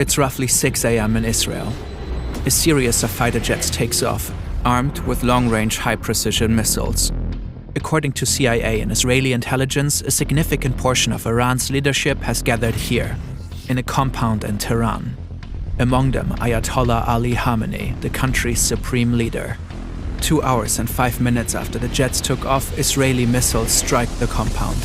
It's roughly 6 a.m. in Israel. A series of fighter jets takes off, armed with long-range, high-precision missiles. According to CIA and Israeli intelligence, a significant portion of Iran's leadership has gathered here, in a compound in Tehran. Among them, Ayatollah Ali Khamenei, the country's supreme leader. 2 hours and 5 minutes after the jets took off, Israeli missiles strike the compound.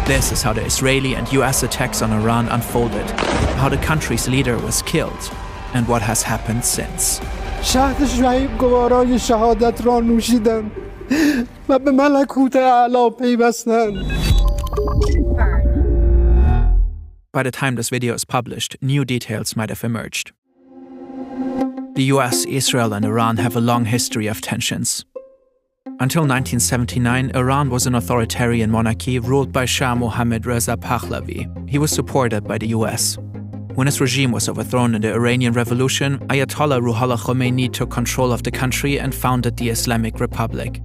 This is how the Israeli and U.S. attacks on Iran unfolded, how the country's leader was killed, and what has happened since. By the time this video is published, new details might have emerged. The U.S., Israel, and Iran have a long history of tensions. Until 1979, Iran was an authoritarian monarchy ruled by Shah Mohammad Reza Pahlavi. He was supported by the US. When his regime was overthrown in the Iranian Revolution, Ayatollah Ruhollah Khomeini took control of the country and founded the Islamic Republic.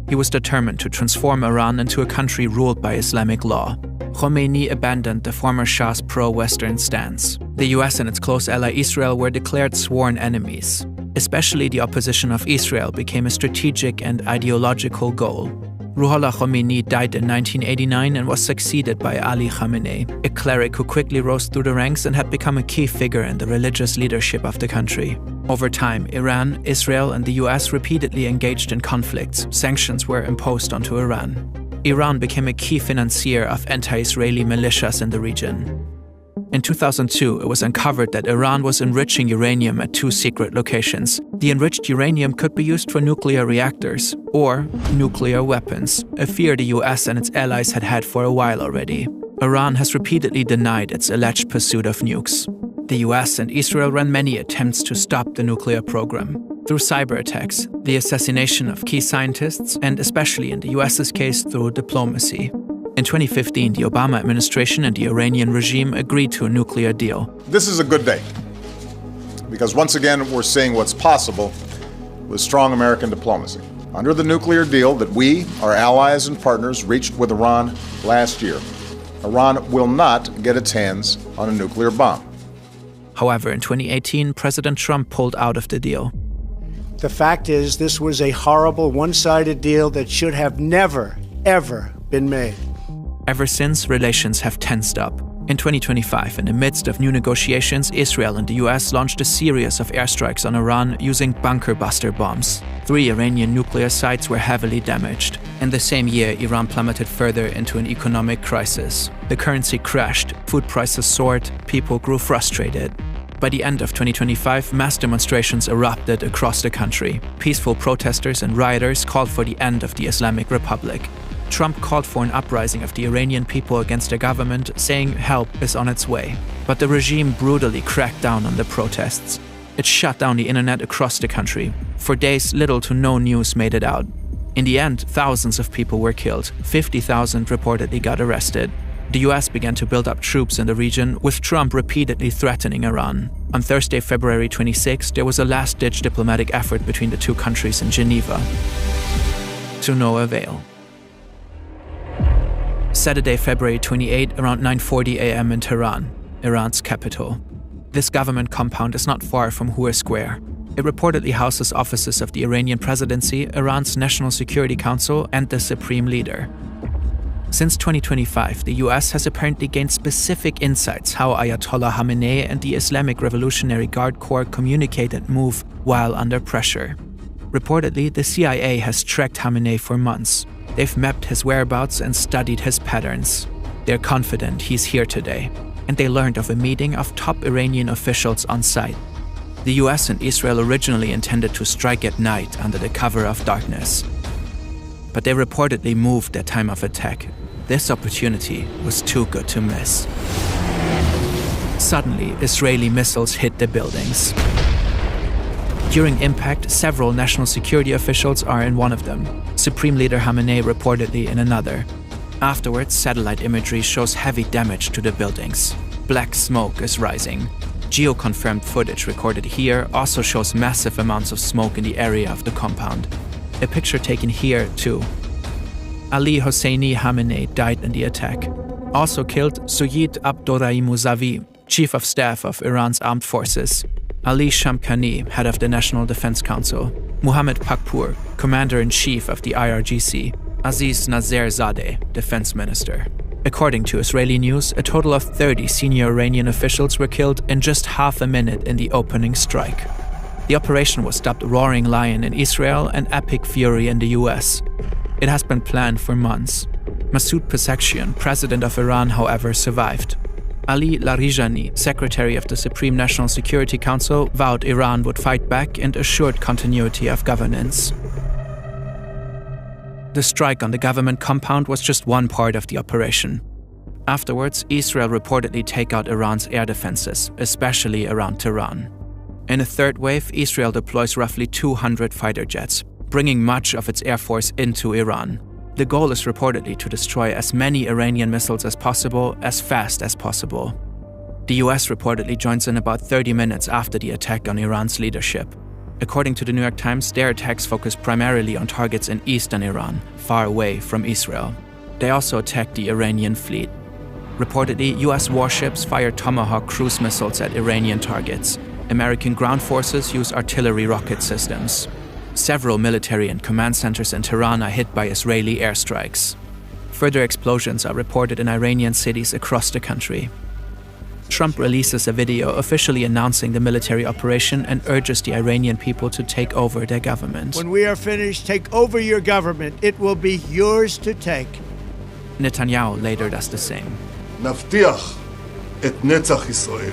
He was determined to transform Iran into a country ruled by Islamic law. Khomeini abandoned the former Shah's pro-Western stance. The US and its close ally Israel were declared sworn enemies. Especially the opposition of Israel became a strategic and ideological goal. Ruhollah Khomeini died in 1989 and was succeeded by Ali Khamenei, a cleric who quickly rose through the ranks and had become a key figure in the religious leadership of the country. Over time, Iran, Israel, and the US repeatedly engaged in conflicts. Sanctions were imposed onto Iran. Iran became a key financier of anti-Israeli militias in the region. In 2002, it was uncovered that Iran was enriching uranium at 2 secret locations. The enriched uranium could be used for nuclear reactors or nuclear weapons, a fear the US and its allies had had for a while already. Iran has repeatedly denied its alleged pursuit of nukes. The US and Israel ran many attempts to stop the nuclear program. Through cyber attacks, the assassination of key scientists, and especially in the US's case through diplomacy. In 2015, the Obama administration and the Iranian regime agreed to a nuclear deal. This is a good day, because once again, we're seeing what's possible with strong American diplomacy. Under the nuclear deal that we, our allies and partners, reached with Iran last year, Iran will not get its hands on a nuclear bomb. However, in 2018, President Trump pulled out of the deal. The fact is, this was a horrible, one-sided deal that should have never, ever been made. Ever since, relations have tensed up. In 2025, in the midst of new negotiations, Israel and the US launched a series of airstrikes on Iran using bunker-buster bombs. 3 Iranian nuclear sites were heavily damaged. In the same year, Iran plummeted further into an economic crisis. The currency crashed, food prices soared, people grew frustrated. By the end of 2025, mass demonstrations erupted across the country. Peaceful protesters and rioters called for the end of the Islamic Republic. Trump called for an uprising of the Iranian people against the government, saying help is on its way. But the regime brutally cracked down on the protests. It shut down the internet across the country. For days, little to no news made it out. In the end, thousands of people were killed. 50,000 reportedly got arrested. The US began to build up troops in the region, with Trump repeatedly threatening Iran. On Thursday, February 26, there was a last-ditch diplomatic effort between the 2 countries in Geneva. To no avail. Saturday, February 28, around 9:40 a.m. in Tehran, Iran's capital. This government compound is not far from Hur Square. It reportedly houses offices of the Iranian presidency, Iran's National Security Council, and the supreme leader. Since 2025, the US has apparently gained specific insights how Ayatollah Khamenei and the Islamic Revolutionary Guard Corps communicate and move while under pressure. Reportedly, the CIA has tracked Khamenei for months. They've mapped his whereabouts and studied his patterns. They're confident he's here today, and they learned of a meeting of top Iranian officials on site. The US and Israel originally intended to strike at night under the cover of darkness. But they reportedly moved their time of attack. This opportunity was too good to miss. Suddenly, Israeli missiles hit the buildings. During impact, several national security officials are in one of them. Supreme Leader Khamenei reportedly in another. Afterwards, satellite imagery shows heavy damage to the buildings. Black smoke is rising. Geo-confirmed footage recorded here also shows massive amounts of smoke in the area of the compound. A picture taken here, too. Ali Hosseini Khamenei died in the attack. Also killed Sayyid Abdurrahim Mousavi, Chief of Staff of Iran's armed forces, Ali Shamkhani, head of the National Defense Council, Muhammad Pakpour, Commander-in-Chief of the IRGC, Aziz Naserzadeh, Defense Minister. According to Israeli news, a total of 30 senior Iranian officials were killed in just half a minute in the opening strike. The operation was dubbed Roaring Lion in Israel and Epic Fury in the U.S. It has been planned for months. Masoud Pezeshkian, president of Iran, however, survived. Ali Larijani, secretary of the Supreme National Security Council, vowed Iran would fight back and assured continuity of governance. The strike on the government compound was just one part of the operation. Afterwards, Israel reportedly take out Iran's air defenses, especially around Tehran. In a third wave, Israel deploys roughly 200 fighter jets, bringing much of its air force into Iran. The goal is reportedly to destroy as many Iranian missiles as possible, as fast as possible. The US reportedly joins in about 30 minutes after the attack on Iran's leadership. According to the New York Times, their attacks focus primarily on targets in eastern Iran, far away from Israel. They also attacked the Iranian fleet. Reportedly, US warships fired Tomahawk cruise missiles at Iranian targets. American ground forces use artillery rocket systems. Several military and command centers in Tehran are hit by Israeli airstrikes. Further explosions are reported in Iranian cities across the country. Trump releases a video officially announcing the military operation and urges the Iranian people to take over their government. When we are finished, take over your government. It will be yours to take. Netanyahu later does the same. נבטיח את נצח ישראל.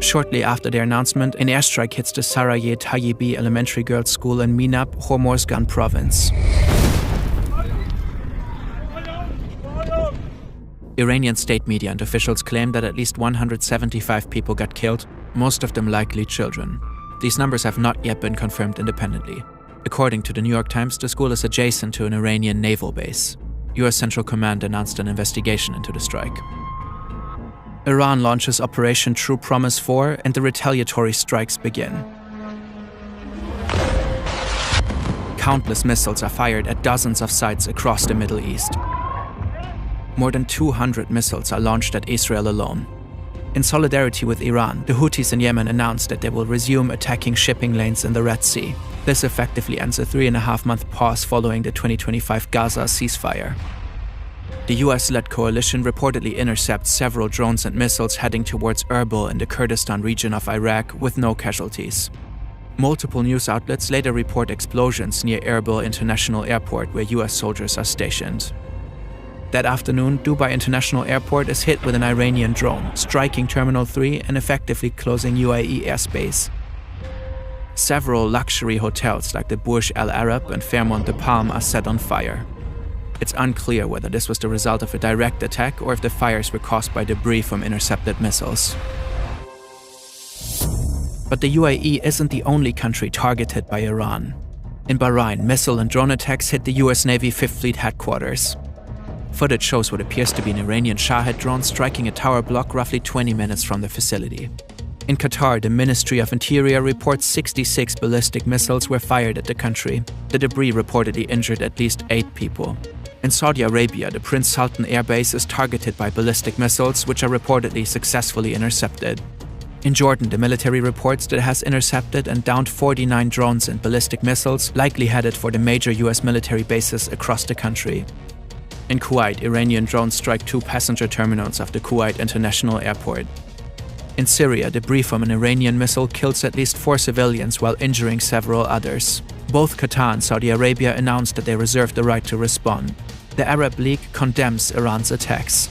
Shortly after their announcement, an airstrike hits the Sarayeh Tayyibi Elementary Girls' School in Minab, Hormozgan province. Iranian state media and officials claim that at least 175 people got killed, most of them likely children. These numbers have not yet been confirmed independently. According to the New York Times, the school is adjacent to an Iranian naval base. US Central Command announced an investigation into the strike. Iran launches Operation True Promise 4 and the retaliatory strikes begin. Countless missiles are fired at dozens of sites across the Middle East. More than 200 missiles are launched at Israel alone. In solidarity with Iran, the Houthis in Yemen announced that they will resume attacking shipping lanes in the Red Sea. This effectively ends a 3.5-month pause following the 2025 Gaza ceasefire. The US-led coalition reportedly intercepts several drones and missiles heading towards Erbil in the Kurdistan region of Iraq with no casualties. Multiple news outlets later report explosions near Erbil International Airport where US soldiers are stationed. That afternoon, Dubai International Airport is hit with an Iranian drone, striking Terminal 3 and effectively closing UAE airspace. Several luxury hotels like the Burj Al Arab and Fairmont de Palm are set on fire. It's unclear whether this was the result of a direct attack or if the fires were caused by debris from intercepted missiles. But the UAE isn't the only country targeted by Iran. In Bahrain, missile and drone attacks hit the US Navy 5th Fleet headquarters. Footage shows what appears to be an Iranian Shahed drone striking a tower block roughly 20 minutes from the facility. In Qatar, the Ministry of Interior reports 66 ballistic missiles were fired at the country. The debris reportedly injured at least 8 people. In Saudi Arabia, the Prince Sultan Air Base is targeted by ballistic missiles, which are reportedly successfully intercepted. In Jordan, the military reports that it has intercepted and downed 49 drones and ballistic missiles, likely headed for the major US military bases across the country. In Kuwait, Iranian drones strike 2 passenger terminals of the Kuwait International Airport. In Syria, debris from an Iranian missile kills at least 4 civilians while injuring several others. Both Qatar and Saudi Arabia announced that they reserve the right to respond. The Arab League condemns Iran's attacks.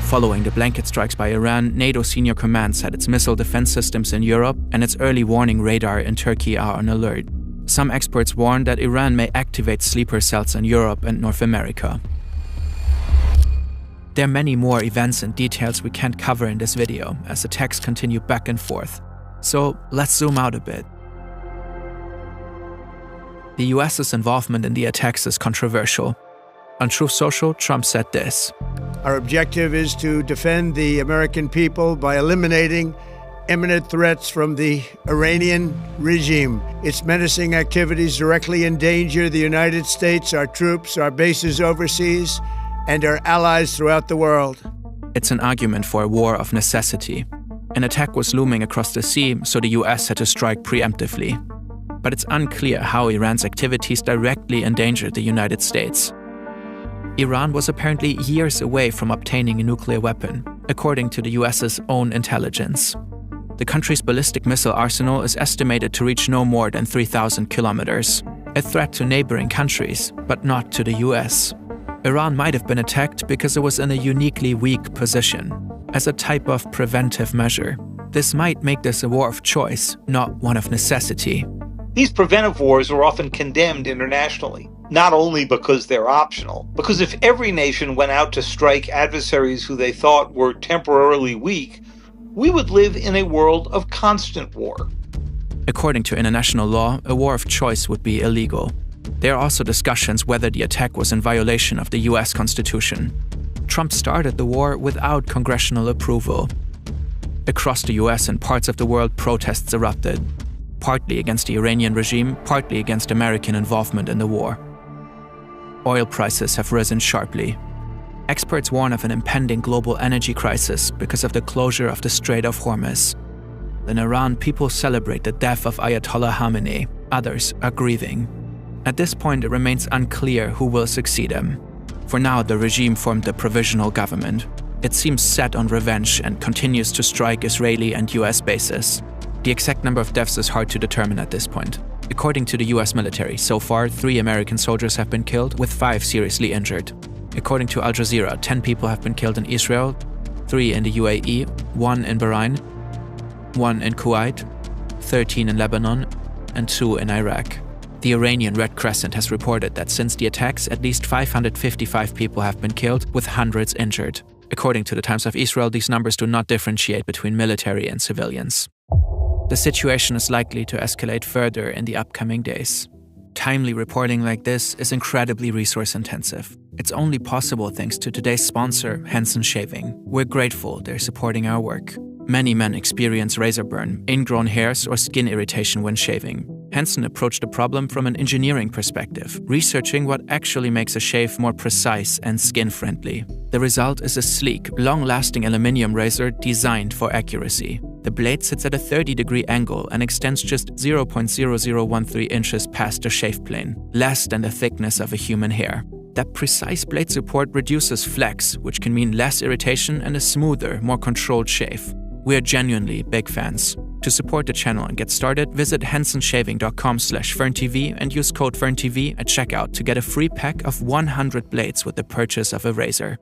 Following the blanket strikes by Iran, NATO senior command said its missile defense systems in Europe and its early warning radar in Turkey are on alert. Some experts warn that Iran may activate sleeper cells in Europe and North America. There are many more events and details we can't cover in this video, as attacks continue back and forth. So let's zoom out a bit. The US's involvement in the attacks is controversial. On Truth Social, Trump said this: Our objective is to defend the American people by eliminating imminent threats from the Iranian regime. Its menacing activities directly endanger the United States, our troops, our bases overseas, and our allies throughout the world. It's an argument for a war of necessity. An attack was looming across the sea, so the US had to strike preemptively. But it's unclear how Iran's activities directly endangered the United States. Iran was apparently years away from obtaining a nuclear weapon, according to the US's own intelligence. The country's ballistic missile arsenal is estimated to reach no more than 3,000 kilometers, a threat to neighboring countries, but not to the US. Iran might have been attacked because it was in a uniquely weak position, as a type of preventive measure. This might make this a war of choice, not one of necessity. These preventive wars are often condemned internationally, not only because they're optional, because if every nation went out to strike adversaries who they thought were temporarily weak, we would live in a world of constant war. According to international law, a war of choice would be illegal. There are also discussions whether the attack was in violation of the US Constitution. Trump started the war without congressional approval. Across the US and parts of the world, protests erupted, partly against the Iranian regime, partly against American involvement in the war. Oil prices have risen sharply. Experts warn of an impending global energy crisis because of the closure of the Strait of Hormuz. In Iran, people celebrate the death of Ayatollah Khamini. Others are grieving. At this point, it remains unclear who will succeed him. For now, the regime formed a provisional government. It seems set on revenge and continues to strike Israeli and U.S. bases. The exact number of deaths is hard to determine at this point. According to the U.S. military, so far 3 American soldiers have been killed, with 5 seriously injured. According to Al Jazeera, 10 people have been killed in Israel, 3 in the UAE, 1 in Bahrain, 1 in Kuwait, 13 in Lebanon, and 2 in Iraq. The Iranian Red Crescent has reported that since the attacks, at least 555 people have been killed, with hundreds injured. According to the Times of Israel, these numbers do not differentiate between military and civilians. The situation is likely to escalate further in the upcoming days. Timely reporting like this is incredibly resource-intensive. It's only possible thanks to today's sponsor, Henson Shaving. We're grateful they're supporting our work. Many men experience razor burn, ingrown hairs, or skin irritation when shaving. Henson approached the problem from an engineering perspective, researching what actually makes a shave more precise and skin-friendly. The result is a sleek, long-lasting aluminum razor designed for accuracy. The blade sits at a 30-degree angle and extends just 0.0013 inches past the shave plane, less than the thickness of a human hair. That precise blade support reduces flex, which can mean less irritation and a smoother, more controlled shave. We're genuinely big fans. To support the channel and get started, visit hensonshaving.com/FernTV and use code FernTV at checkout to get a free pack of 100 blades with the purchase of a razor.